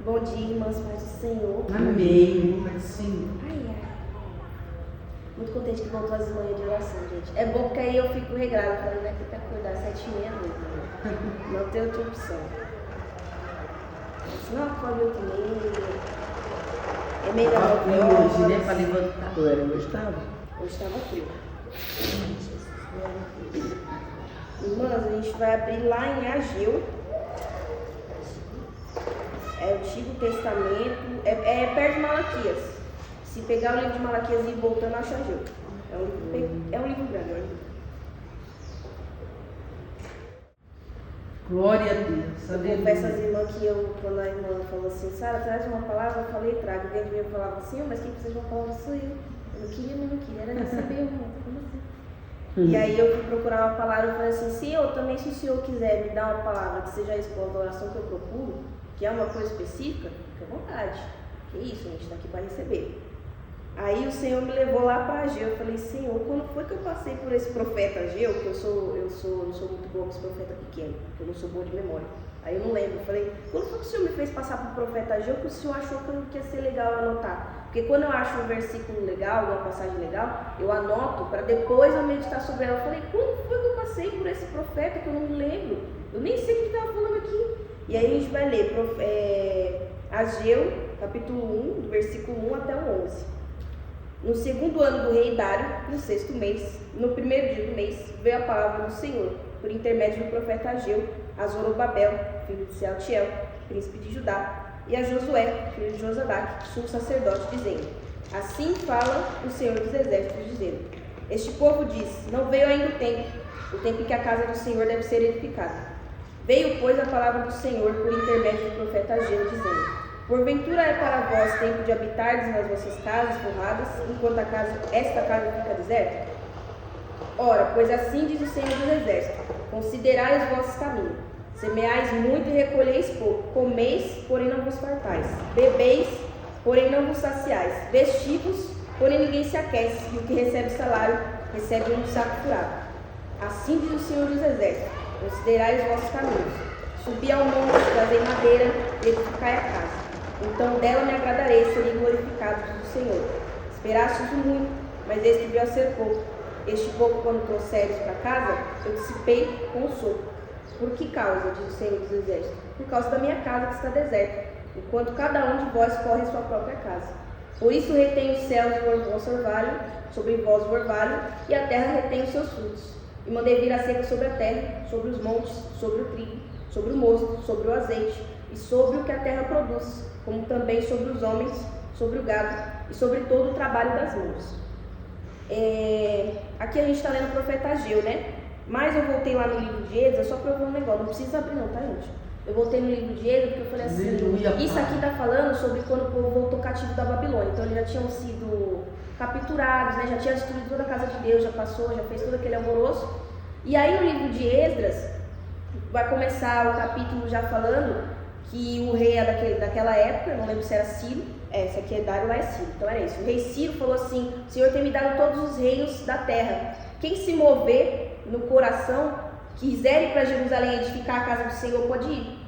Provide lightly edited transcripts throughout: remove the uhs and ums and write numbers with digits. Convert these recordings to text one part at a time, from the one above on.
Bom dia, irmãs, paz do Senhor. Amém, paz do Senhor. Ai. Muito contente que voltou às manhãs de oração, gente. É bom porque aí eu fico regrada, falando, né, que tem que acordar às 7h30 da noite. Não tem outra opção. Senão acorda 8h30. É meio da frio hoje, né? Para levantar agora. Hoje estava frio. Irmãs, a gente vai abrir lá em Ageu. É o Antigo Testamento, é perto de Malaquias. Se pegar o livro de Malaquias e ir voltando, acha Ageu. É um livro grande. Glória a Deus. Eu confesso às irmãs que quando a irmã falou assim, Sara, traz uma palavra, eu falei, trago. Dentro de mim eu falava assim, mas quem precisa de uma palavra sou eu. Eu não queria, mas não queria, era receber uma. Como assim? E aí eu fui procurar uma palavra e falei assim, Senhor, também se o Senhor quiser me dar uma palavra que seja a resposta da oração que eu procuro, que é uma coisa específica, fica à vontade. Que isso, a gente está aqui para receber. Aí o Senhor me levou lá para Ageu. Eu falei, Senhor, quando foi que eu passei por esse profeta Ageu, que eu não sou muito boa com esse profeta pequeno, porque eu não sou boa de memória. Aí eu não lembro. Eu falei, quando foi que o Senhor me fez passar por profeta Ageu, que o Senhor achou que ia ser legal anotar? Porque quando eu acho um versículo legal, uma passagem legal, eu anoto para depois eu meditar sobre ela. Eu falei, quando foi que eu passei por esse profeta que eu não me lembro? Eu nem sei o que estava falando aqui. E aí a gente vai ler Ageu, capítulo 1, do versículo 1 até o 11. No segundo ano do rei Dário, no 6º mês, no primeiro dia do mês, veio a palavra do Senhor, por intermédio do profeta Ageu, a Zorobabel, filho de Sealtiel, príncipe de Judá, e a Josué, filho de Josadaque, sumo sacerdote, dizendo: Assim fala o Senhor dos Exércitos, dizendo: Este povo diz, não veio ainda o tempo em que a casa do Senhor deve ser edificada. Veio, pois, a palavra do Senhor por intermédio do profeta Ageu, dizendo: Porventura é para vós tempo de habitardes nas vossas casas forradas, enquanto esta casa fica deserta? Ora, pois assim diz o Senhor dos Exércitos: Considerai os vossos caminhos. Semeais muito e recolheis pouco. Comeis, porém não vos fartais. Bebeis, porém não vos saciais. Vestivos, porém ninguém se aquece. E o que recebe salário, recebe um saco furado. Assim diz o Senhor dos Exércitos: Considerai os vossos caminhos. Subi ao monte, trazei madeira e edificai a casa. Então dela me agradarei, serei glorificado, diz o Senhor. Esperastes o muito, mas este veio a ser pouco. Este pouco, quando trouxeres para casa, eu dissipei com o sopro. Por que causa, diz o Senhor dos Exércitos? Por causa da minha casa que está deserta, enquanto cada um de vós corre a sua própria casa. Por isso retém os céus o vosso orvalho, sobre vós o orvalho, e a terra retém os seus frutos. E mandei vir a seca sobre a terra, sobre os montes, sobre o trigo, sobre o mosto, sobre o azeite, e sobre o que a terra produz, como também sobre os homens, sobre o gado, e sobre todo o trabalho das mãos. Aqui a gente está lendo o profeta Ageu, né? Mas eu voltei lá no livro de Êxodo, só para eu ver um negócio, não precisa abrir não, tá, gente? Eu voltei no livro de Êxodo porque eu falei assim, isso aqui está falando sobre quando o povo voltou cativo da Babilônia. Então eles já tinham sido capturados, né? Já tinha destruído toda a casa de Deus, já passou, já fez todo aquele alvoroço. E aí no livro de Esdras, vai começar o capítulo já falando que o rei daquela época, não lembro se era Ciro, esse aqui é Dário, lá é Ciro, então era isso. O rei Ciro falou assim: o Senhor tem me dado todos os reinos da terra. Quem se mover no coração, quiser ir para Jerusalém edificar a casa do Senhor, pode ir.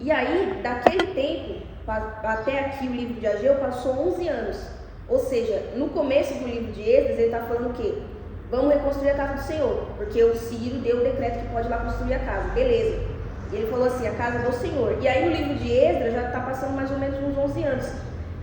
E aí, daquele tempo até aqui o livro de Ageu passou 11 anos. Ou seja, no começo do livro de Esdras, ele está falando o quê? Vamos reconstruir a casa do Senhor, porque o Ciro deu o decreto que pode ir lá construir a casa, beleza. E ele falou assim, a casa do Senhor. E aí no livro de Esdras já está passando mais ou menos uns 11 anos.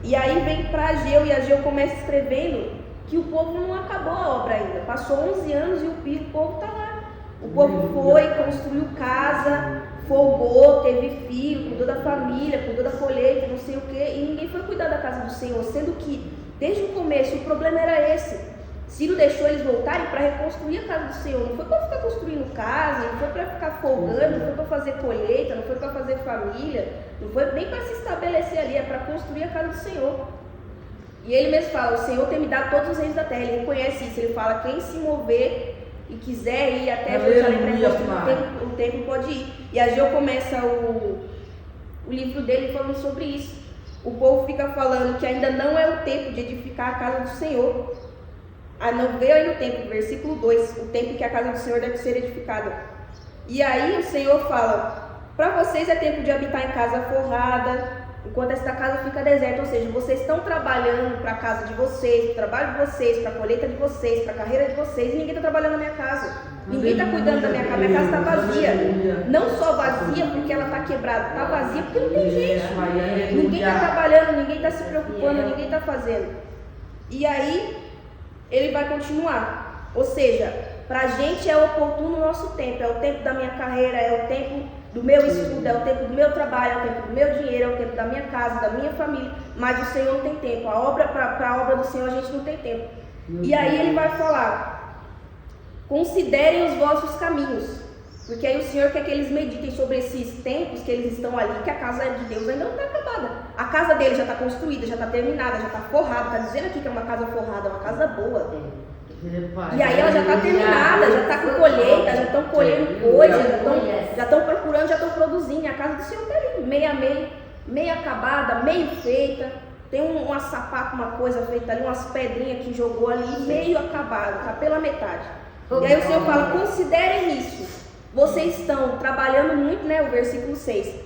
E aí vem para Ageu, e Ageu começa escrevendo que o povo não acabou a obra ainda. Passou 11 anos e o povo está lá. O povo foi, construiu casa, folgou, teve filho, cuidou da família, cuidou da colheita, não sei o quê. E ninguém foi cuidar da casa do Senhor, sendo que desde o começo o problema era esse. Ciro deixou eles voltarem para reconstruir a casa do Senhor. Não foi para ficar construindo casa, não foi para ficar folgando, não foi para fazer colheita, não foi para fazer família, não foi nem para se estabelecer ali, é para construir a casa do Senhor. E ele mesmo fala, o Senhor tem me dado todos os reinos da terra. Ele reconhece isso, ele fala, quem se mover e quiser ir até Jerusalém para construir o templo pode ir. E Ageu começa o livro dele falando sobre isso. O povo fica falando que ainda não é o tempo de edificar a casa do Senhor. Não veio aí no tempo, versículo 2, o tempo que a casa do Senhor deve ser edificada. E aí o Senhor fala, para vocês é tempo de habitar em casa forrada, enquanto esta casa fica deserta. Ou seja, vocês estão trabalhando para a casa de vocês, para o trabalho de vocês, para a colheita de vocês, para a carreira de vocês, e ninguém está trabalhando na minha casa. Ninguém está cuidando da minha casa. Minha casa está vazia. Não só vazia porque ela está quebrada, está vazia porque não tem gente. Ninguém está trabalhando, ninguém está se preocupando, ninguém está fazendo. E aí, ele vai continuar. Ou seja, para a gente é oportuno o nosso tempo. É o tempo da minha carreira, é o tempo do meu estudo, é o tempo do meu trabalho, é o tempo do meu dinheiro, é o tempo da minha casa, da minha família. Mas o Senhor não tem tempo. Para a obra do Senhor a gente não tem tempo. E aí ele vai falar: considerem os vossos caminhos. Porque aí o Senhor quer que eles meditem sobre esses tempos que eles estão ali, que a casa de Deus ainda não está acabada. A casa dele já está construída, já está terminada, já está forrada. Está dizendo aqui que é uma casa forrada, uma casa boa. E aí ela já está terminada, já está com colheita, já estão colhendo coisas, já estão procurando, já estão produzindo. E a casa do Senhor está ali, meia acabada, meio feita. Tem uma sapata, uma coisa feita ali, umas pedrinhas que jogou ali, meio acabado, está pela metade. E aí o Senhor fala: considerem isso. Vocês estão trabalhando muito, né? O versículo 6.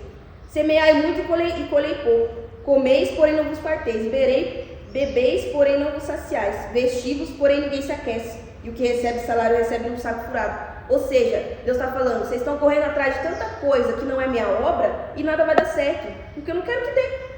Semeai muito e colhei pouco. Comeis, porém não vos farteis. Bebeis, porém não vos saciais. Vestivos, porém ninguém se aquece. E o que recebe salário recebe um saco furado. Ou seja, Deus está falando: vocês estão correndo atrás de tanta coisa que não é minha obra e nada vai dar certo. Porque eu não quero que dê.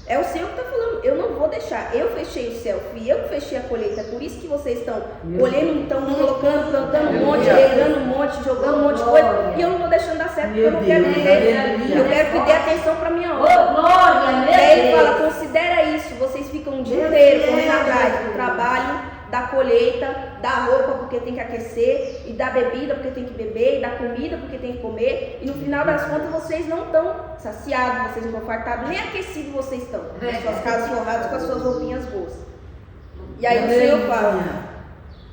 É o Senhor que está falando: eu não vou deixar. Eu fechei o céu, fui eu que fechei a colheita. É por isso que vocês estão colhendo, estão colocando, plantando um monte, regando um monte, jogando um monte de coisa. E eu não estou deixando dar certo, porque eu não quero que dê. Eu quero que dê atenção para a minha obra. E aí ele fala: considera isso. Vocês ficam o dia inteiro correndo atrás do trabalho, da colheita, da roupa porque tem que aquecer, e da bebida porque tem que beber, e da comida porque tem que comer, e no final das contas vocês não estão saciados, vocês não estão fartados, nem aquecidos vocês estão, com as suas casas forradas, com as suas roupinhas boas. E aí o Senhor fala: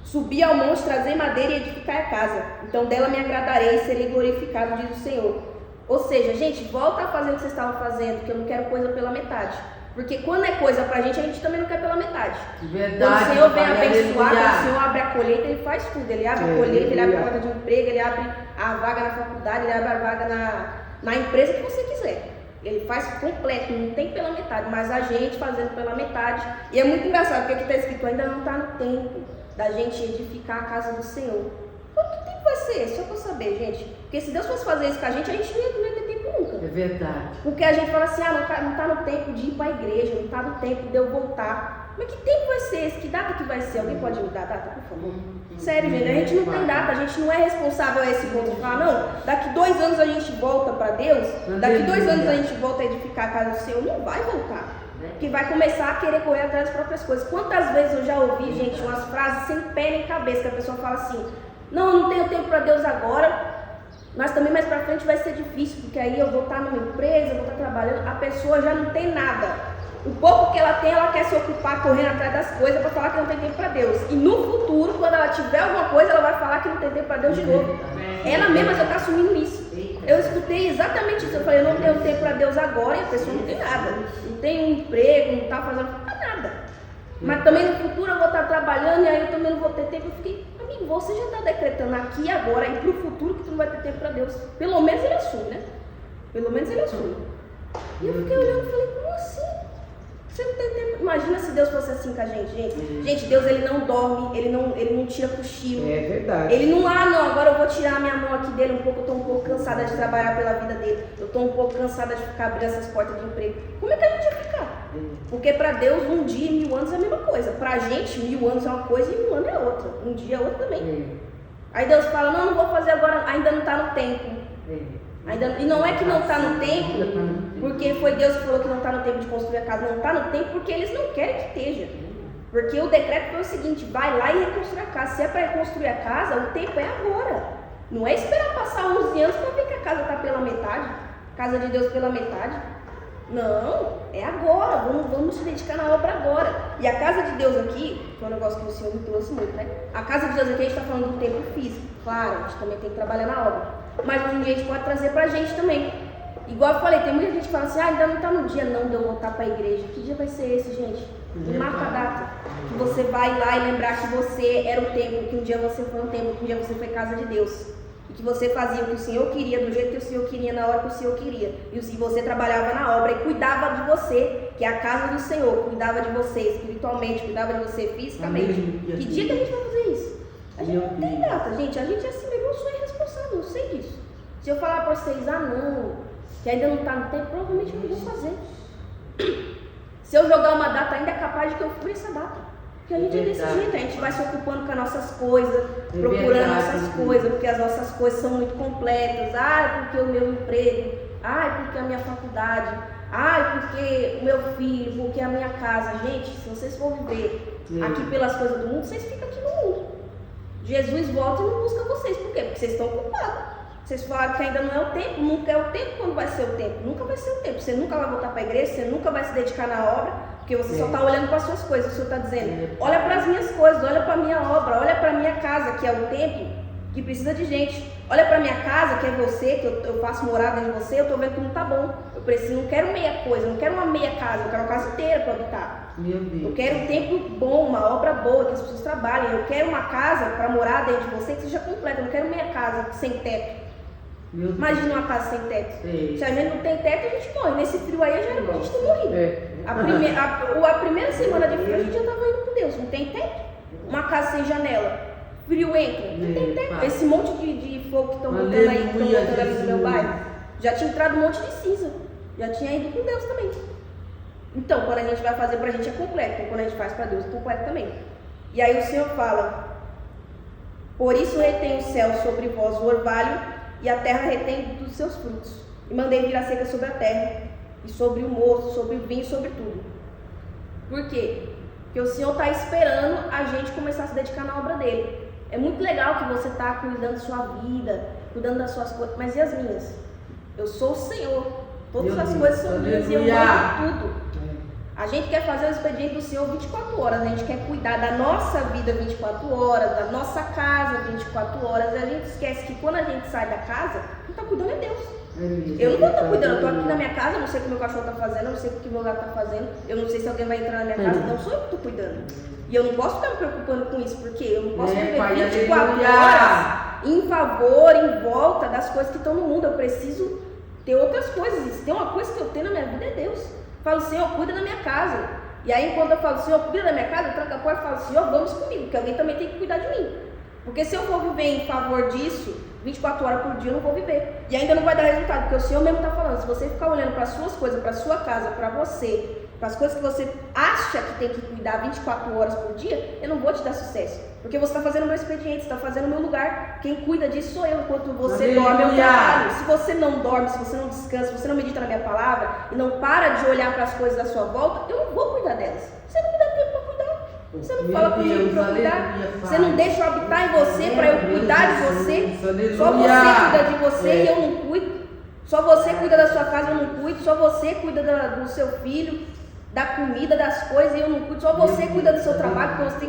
subi ao monte, trazei madeira e edificai a casa, então dela me agradarei e serei glorificado, diz o Senhor. Ou seja, gente, volta a fazer o que vocês estavam fazendo, que eu não quero coisa pela metade. Porque quando é coisa pra gente, a gente também não quer pela metade. Verdade, quando o Senhor vem abençoar, aleluia. quando o Senhor abre a colheita, Ele faz tudo. Ele abre a colheita, Ele abre a porta de emprego, Ele abre a vaga na faculdade, Ele abre a vaga na empresa que você quiser. Ele faz completo, não tem pela metade, mas a gente fazendo pela metade. E é muito engraçado, porque aqui está escrito: ainda não está no tempo da gente edificar a casa do Senhor. Quanto tempo vai ser? Só para saber, gente. Porque se Deus fosse fazer isso com a gente não ia ter tempo nunca. É verdade. Porque a gente fala assim: não está no tempo de ir para a igreja, não está no tempo de eu voltar. Mas que tempo vai ser esse? Que data que vai ser? Alguém pode me dar a data, por favor? Sério, gente, a gente não tem data, a gente não é responsável a esse ponto de falar: não, daqui 2 anos a gente volta para Deus, daqui 2 anos a gente volta a edificar a casa do Senhor. Não vai voltar. Porque vai começar a querer correr atrás das próprias coisas. Quantas vezes eu já ouvi, gente, umas frases sem pé nem cabeça, que a pessoa fala assim: não, eu não tenho tempo para Deus agora, mas também mais para frente vai ser difícil, porque aí eu vou estar numa empresa, eu vou estar trabalhando. A pessoa já não tem nada. O pouco que ela tem, ela quer se ocupar correndo atrás das coisas para falar que não tem tempo para Deus. E no futuro, quando ela tiver alguma coisa, ela vai falar que não tem tempo para Deus de novo. Ela mesma já está assumindo isso. Eu escutei exatamente isso. Eu falei: eu não tenho tempo para Deus agora, e a pessoa não tem nada. Não tem um emprego, não está fazendo nada. Mas também no futuro eu vou estar trabalhando, e aí eu também não vou ter tempo. Eu fiquei: amigo, você já está decretando aqui agora e para o futuro que tu não vai ter tempo para Deus. Pelo menos ele assume, né? Pelo menos ele assume. E eu fiquei olhando e falei: como assim? Você não tem tempo. Imagina se Deus fosse assim com a gente, Gente, Deus, Ele não dorme, Ele não tira cochilo. É verdade. Ele não, agora eu vou tirar a minha mão aqui dele um pouco, eu estou um pouco cansada de trabalhar pela vida dele. Eu estou um pouco cansada de ficar abrindo essas portas de emprego. Como é que a gente vai ficar? Porque para Deus, um dia e 1000 anos é a mesma coisa. Para a gente, 1000 anos é uma coisa e 1 ano é outra. Um dia é outra também. Aí Deus fala: não vou fazer agora, ainda não está no tempo. E não é que não está no tempo, porque foi Deus que falou que não está no tempo de construir a casa. Não está no tempo porque eles não querem que esteja. Porque o decreto foi o seguinte: vai lá e reconstrói a casa. Se é para reconstruir a casa, o tempo é agora. Não é esperar passar 11 anos para ver que a casa está pela metade. Casa de Deus pela metade. Não, é agora. Vamos se dedicar na obra agora. E a casa de Deus aqui, foi um negócio que o Senhor me trouxe muito, né? A casa de Deus aqui, a gente está falando do tempo físico. Claro, a gente também tem que trabalhar na obra. Mas hoje em dia a gente pode trazer pra gente também. Igual eu falei, tem muita gente que fala assim: ainda não tá no dia não de eu voltar pra igreja. Que dia vai ser esse, gente? Me marca a data. Que você vai lá e lembrar que você era o templo, que um dia você foi um templo, que um dia você foi casa de Deus. E que você fazia o que o Senhor queria, do jeito que o Senhor queria, na hora que o Senhor queria. E você trabalhava na obra e cuidava de você, que é a casa do Senhor, cuidava de você espiritualmente, cuidava de você fisicamente. Que dia que a gente vai fazer isso? A gente não tem data, gente. A gente é assim mesmo, eu sou irresponsável, eu sei disso. Se eu falar para vocês, não, que ainda não está no tempo, provavelmente eu não vou fazer. Se eu jogar uma data, ainda é capaz de que eu fure essa data. Porque a gente é desse jeito, a gente vai se ocupando com as nossas coisas, procurando nossas coisas, porque as nossas coisas são muito completas. Porque o meu emprego, porque a minha faculdade, porque o meu filho, porque a minha casa. Gente, se vocês for viver aqui pelas coisas do mundo, vocês ficam aqui no mundo. Jesus volta e não busca vocês. Por quê? Porque vocês estão ocupados. Vocês falaram que ainda não é o tempo, nunca é o tempo. Quando vai ser o tempo? Nunca vai ser o tempo. Você nunca vai voltar para a igreja, você nunca vai se dedicar na obra, porque você só está olhando para as suas coisas. O Senhor está dizendo, olha para as minhas coisas, olha para a minha obra, olha para a minha casa, que é o templo, que precisa de gente. Olha para a minha casa, que é você, que eu faço morada em você, eu estou vendo que não está bom. Eu preciso, não quero meia coisa, não quero uma meia casa, eu quero uma casa inteira para habitar. Meu Deus. Eu quero um templo bom, uma obra boa, que as pessoas trabalhem. Eu quero uma casa para morar dentro de você que seja completa, eu não quero meia casa sem teto. Imagina uma casa sem teto. Se a gente não tem teto, a gente morre. Nesse frio aí já era pra gente ter morrido. A primeira semana de frio a gente já estava indo com Deus. Não tem teto. Uma casa sem janela. Frio entra. Não tem teto. Esse monte de fogo que estão botando aí, que estão botando ali no meu bairro, já tinha entrado um monte de cinza. Já tinha ido com Deus também. Então, quando a gente vai fazer pra gente é completo. Quando a gente faz pra Deus é completo também. E aí o Senhor fala: por isso retém o céu sobre vós o orvalho, e a terra retém dos seus frutos. E mandei vir a seca sobre a terra, e sobre o mosto, sobre o vinho, sobre tudo. Por quê? Porque o Senhor está esperando a gente começar a se dedicar na obra dele. É muito legal que você está cuidando da sua vida, cuidando das suas coisas, mas e as minhas? Eu sou o Senhor. Todas as coisas são minhas e eu mando tudo. A gente quer fazer o expediente do Senhor 24 horas, a gente quer cuidar da nossa vida 24 horas, da nossa casa 24 horas, e a gente esquece que quando a gente sai da casa, quem está cuidando é Deus. Eu não vou estar cuidando, eu estou aqui na minha casa, eu não sei o que meu cachorro está fazendo, eu não sei o que meu gato está fazendo, eu não sei se alguém vai entrar na minha casa, então sou eu que estou cuidando. E eu não posso ficar me preocupando com isso, porque eu não posso viver 24 horas em favor, em volta das coisas que estão no mundo. Eu preciso ter outras coisas. Se tem uma coisa que eu tenho na minha vida é Deus. Eu falo, Senhor, cuida da minha casa. E aí, quando eu falo, Senhor, cuida da minha casa, eu tranco a porta e falo, Senhor, vamos comigo, porque alguém também tem que cuidar de mim. Porque se eu for viver em favor disso, 24 horas por dia eu não vou viver. E ainda não vai dar resultado, porque o Senhor mesmo está falando, se você ficar olhando para as suas coisas, para a sua casa, para você, para as coisas que você acha que tem que cuidar 24 horas por dia, eu não vou te dar sucesso. Porque você está fazendo o meu expediente, você está fazendo o meu lugar. Quem cuida disso sou eu, enquanto você dorme, eu trabalho. Se você não dorme, se você não descansa, se você não medita na minha palavra e não para de olhar para as coisas à sua volta, eu não vou cuidar delas. Você não me dá tempo para cuidar. Você não fala comigo para cuidar. Você não deixa eu habitar em você para eu cuidar de você. Só você cuida de você e eu não cuido. Só você cuida da sua casa e eu não cuido. Só você cuida do seu filho, da comida, das coisas e eu não cuido. Só você cuida do seu trabalho, porque você tem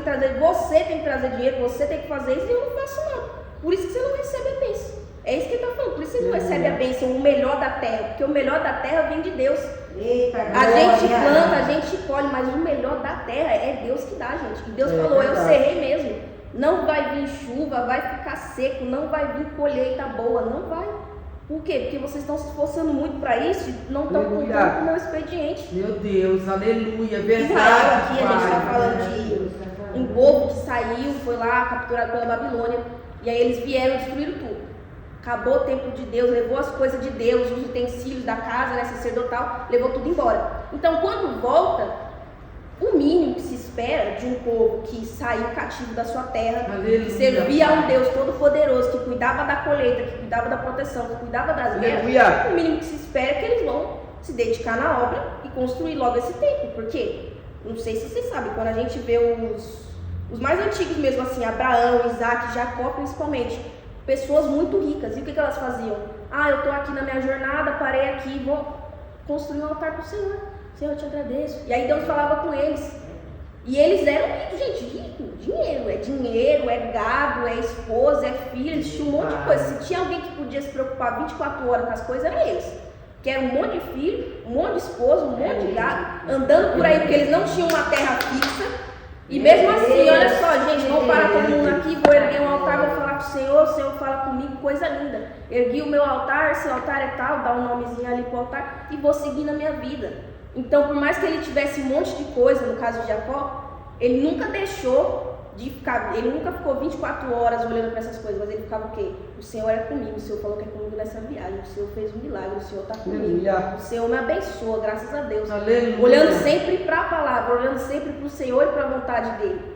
que trazer dinheiro, você tem que fazer isso e eu não faço nada. Por isso que você não recebe a bênção. É isso que ele está falando. Por isso que você não recebe a bênção, o melhor da terra. Porque o melhor da terra vem de Deus. Eita, a gente planta, a gente colhe, mas o melhor da terra é Deus que dá, gente. E Deus falou, eu serrei mesmo. Não vai vir chuva, vai ficar seco, não vai vir colheita boa, não vai. Por quê? Porque vocês estão se esforçando muito para isso e não estão cumprindo com o meu expediente. Meu Deus, aleluia, verdade. Israel aqui, a gente está falando de um povo que saiu, foi lá capturado pela Babilônia, e aí eles vieram e destruíram tudo. Acabou o templo de Deus, levou as coisas de Deus, os utensílios da casa, né, sacerdotal, levou tudo embora. Então, quando volta, o mínimo que se espera de um povo que saiu cativo da sua terra, que servia a um Deus todo-poderoso, que cuidava da colheita, que cuidava da proteção, que cuidava das guerras, o mínimo que se espera é que eles vão se dedicar na obra e construir logo esse templo. Por quê? Não sei se vocês sabem, quando a gente vê os mais antigos mesmo, assim, Abraão, Isaac, Jacó principalmente, pessoas muito ricas, e o que elas faziam? Eu estou aqui na minha jornada, parei aqui, vou construir um altar para o Senhor. Senhor, eu te agradeço. E aí Deus falava com eles. E eles eram ricos, gente, rico. Dinheiro, é gado, é esposa, é filho, eles tinham um monte de coisa. Se tinha alguém que podia se preocupar 24 horas com as coisas, era eles. Que era um monte de filho, um monte de esposa, um monte de gado, andando por aí, porque eles não tinham uma terra fixa. E mesmo assim, olha só, gente, vamos parar todo mundo aqui, vou erguer um altar, vou falar com o Senhor fala comigo, coisa linda. Ergui o meu altar, esse altar é tal, dá um nomezinho ali pro altar e vou seguir na minha vida. Então, por mais que ele tivesse um monte de coisa, no caso de Jacó, ele nunca deixou de ficar, ele nunca ficou 24 horas olhando para essas coisas, mas ele ficava o quê? O Senhor é comigo, o Senhor falou que é comigo nessa viagem, o Senhor fez um milagre, o Senhor está comigo, o Senhor me abençoa, graças a Deus. Aleluia. Olhando sempre para a palavra, olhando sempre para o Senhor e para a vontade dele.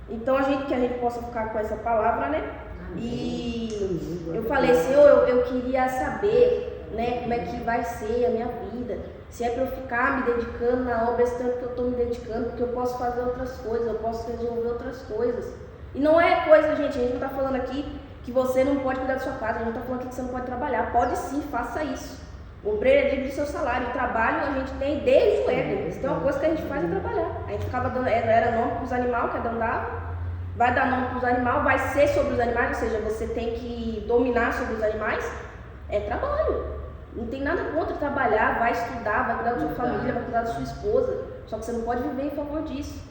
Então, que a gente possa ficar com essa palavra, né? E eu falei, Senhor, eu queria saber, né, como é que vai ser a minha vida, se é para eu ficar me dedicando na obra esse tanto que eu estou me dedicando, porque eu posso fazer outras coisas, eu posso resolver outras coisas. E não é coisa, gente, a gente não está falando aqui que você não pode cuidar da sua casa, a gente não está falando aqui que você não pode trabalhar, pode sim, faça isso. O obreiro é digno do seu salário, o trabalho a gente tem desde o Éden, se tem uma coisa que a gente faz é trabalhar. A gente ficava dando, era nome para os animais, que Adão dava, vai dar nome para os animais, vai ser sobre os animais, ou seja, você tem que dominar sobre os animais, é trabalho. Não tem nada contra trabalhar, vai estudar, vai cuidar da sua família, vai cuidar da sua esposa. Só que você não pode viver em favor disso.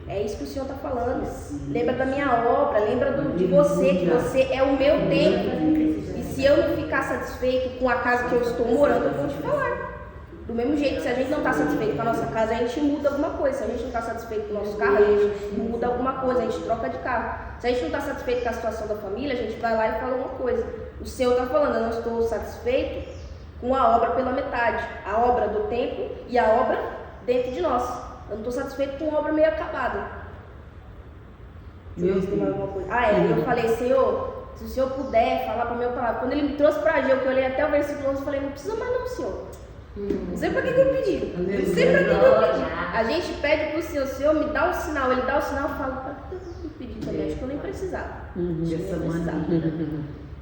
É isso que o Senhor está falando. Lembra da minha obra, lembra de você, que você é o meu templo. E se eu não ficar satisfeito com a casa que eu estou morando, eu vou te falar. Do mesmo jeito, se a gente não está satisfeito com a nossa casa, a gente muda alguma coisa. Se a gente não está satisfeito com o nosso carro, a gente muda alguma coisa, a gente troca de carro. Se a gente não está satisfeito com a situação da família, a gente vai lá e fala uma coisa. O Senhor está falando, eu não estou satisfeito com a obra pela metade, a obra do templo e a obra dentro de nós. Eu não estou satisfeito com a obra meio acabada. Deixa eu ver se tem mais alguma coisa. Eu falei, Senhor, se o Senhor puder falar para a minha palavra. Quando ele me trouxe para Ageu, que eu olhei até o versículo 11, eu falei, não precisa mais não, Senhor. Não sei para que eu pedi. Não sei para que eu pedi. A gente pede para o Senhor me dá um sinal. Ele dá o sinal e fala, para que eu pedi também? Acho que eu nem precisava.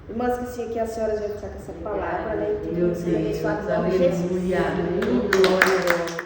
Irmãs, que sim, que as senhoras vão ficar com essa palavra, né? Deus abençoado, em nome de Jesus. Aleluia.